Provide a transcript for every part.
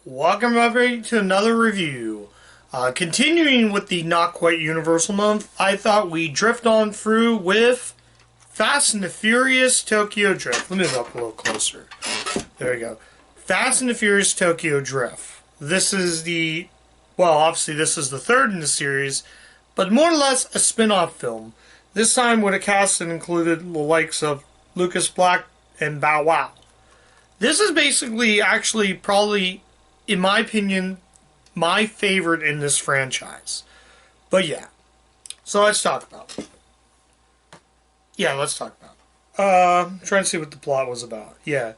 Welcome everybody to another review. Continuing with the not quite universal month, I thought we'd drift on through with Fast and the Furious Tokyo Drift. Let me move up a little closer. There we go. Fast and the Furious Tokyo Drift. This is obviously this is the third in the series, but more or less a spin-off film. This time with a cast that included the likes of Lucas Black and Bow Wow. This is basically actually probably, in my opinion, my favorite in this franchise. But yeah. So let's talk about it. I'm trying to see what the plot was about. Yeah.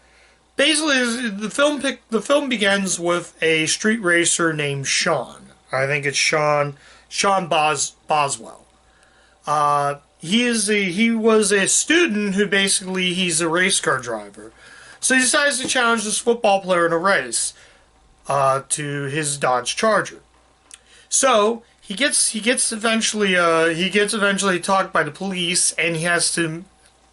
Basically, the film begins with a street racer named Sean. I think it's Sean Boswell. He was a student who basically he's a race car driver. So he decides to challenge this football player in a race to his Dodge Charger. So he gets eventually talked by the police, and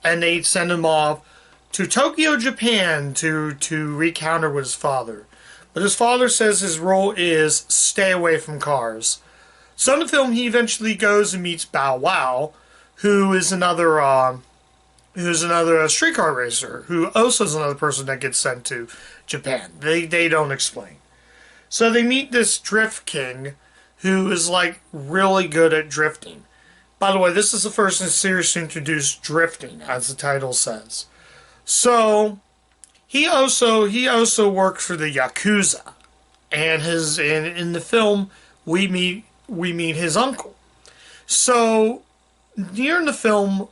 they send him off to Tokyo, Japan to recounter with his father. But his father says his role is stay away from cars. So in the film, he eventually goes and meets Bow Wow, who is another streetcar racer, who also is another person that gets sent to Japan. They don't explain. So they meet this Drift King, who is like really good at drifting. By the way, this is the first in the series to introduce drifting, as the title says. So he also works for the Yakuza, and in the film we meet his uncle. So during the film,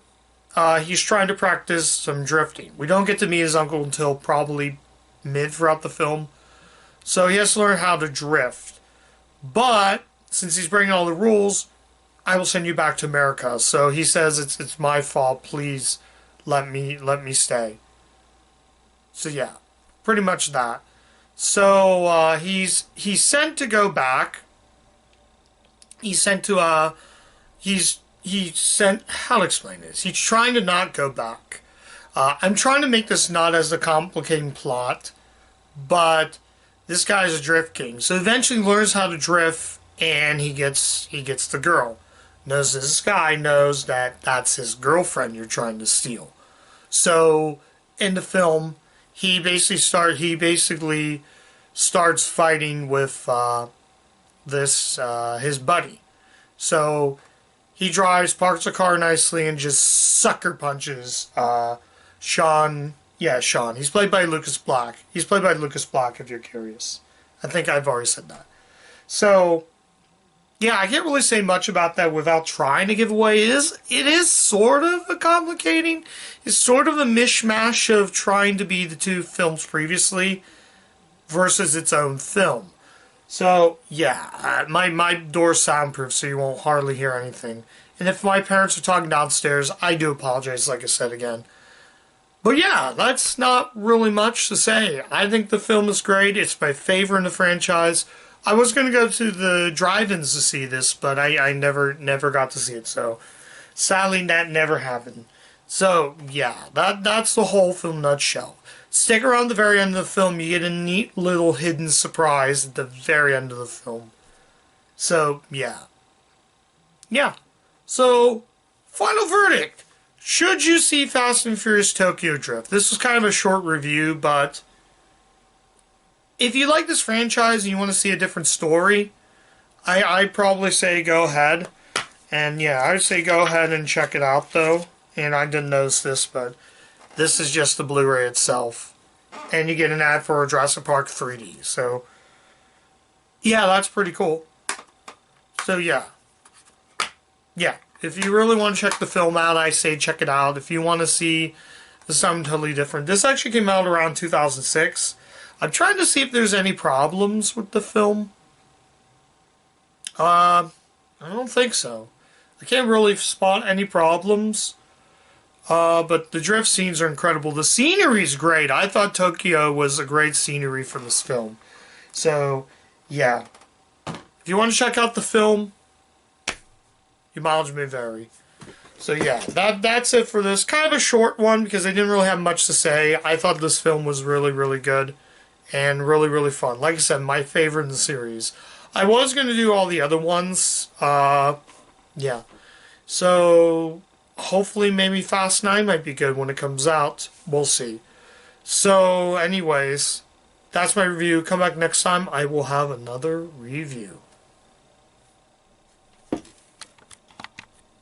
he's trying to practice some drifting. We don't get to meet his uncle until probably mid throughout the film. So he has to learn how to drift. But since he's breaking all the rules, I will send you back to America. So he says it's my fault. Please let me stay. So yeah, pretty much that. So he's sent to go back. He's sent to how to explain this. He's trying to not go back. I'm trying to make this not as a complicating plot, but this guy's a drift king. So eventually he learns how to drift, and he gets the girl. This guy knows that that's his girlfriend you're trying to steal. So in the film, he basically starts fighting with his buddy. So he parks the car nicely, and just sucker punches Sean. Yeah, Sean. He's played by Lucas Black. If you're curious. I think I've already said that. So, yeah, I can't really say much about that without trying to give away. It is sort of it's sort of a mishmash of trying to be the two films previously versus its own film. So, yeah, my door's soundproof, so you won't hardly hear anything. And if my parents are talking downstairs, I do apologize, like I said again. But yeah, that's not really much to say. I think the film is great. It's my favorite in the franchise. I was going to go to the drive-ins to see this, but I never got to see it. So sadly, that never happened. So yeah, that's the whole film in a nutshell. Stick around the very end of the film. You get a neat little hidden surprise at the very end of the film. So yeah. So final verdict. Should you see Fast and Furious Tokyo Drift? This was kind of a short review, but if you like this franchise and you want to see a different story, I'd probably say go ahead. And yeah, I'd say go ahead and check it out, though. And I didn't notice this, but this is just the Blu-ray itself. And you get an ad for Jurassic Park 3D. So, yeah, that's pretty cool. So, yeah. If you really want to check the film out, I say check it out. If you want to see something totally different. This actually came out around 2006. I'm trying to see if there's any problems with the film. I don't think so. I can't really spot any problems. But the drift scenes are incredible. The scenery is great. I thought Tokyo was a great scenery for this film. So, yeah. If you want to check out the film, your mileage may vary. So yeah, that's it for this. Kind of a short one because I didn't really have much to say. I thought this film was really, really good. and really, really fun. Like I said, my favorite in the series. I was going to do all the other ones. Yeah. So, hopefully maybe Fast 9 might be good when it comes out. We'll see. So, anyways, that's my review. Come back next time. I will have another review.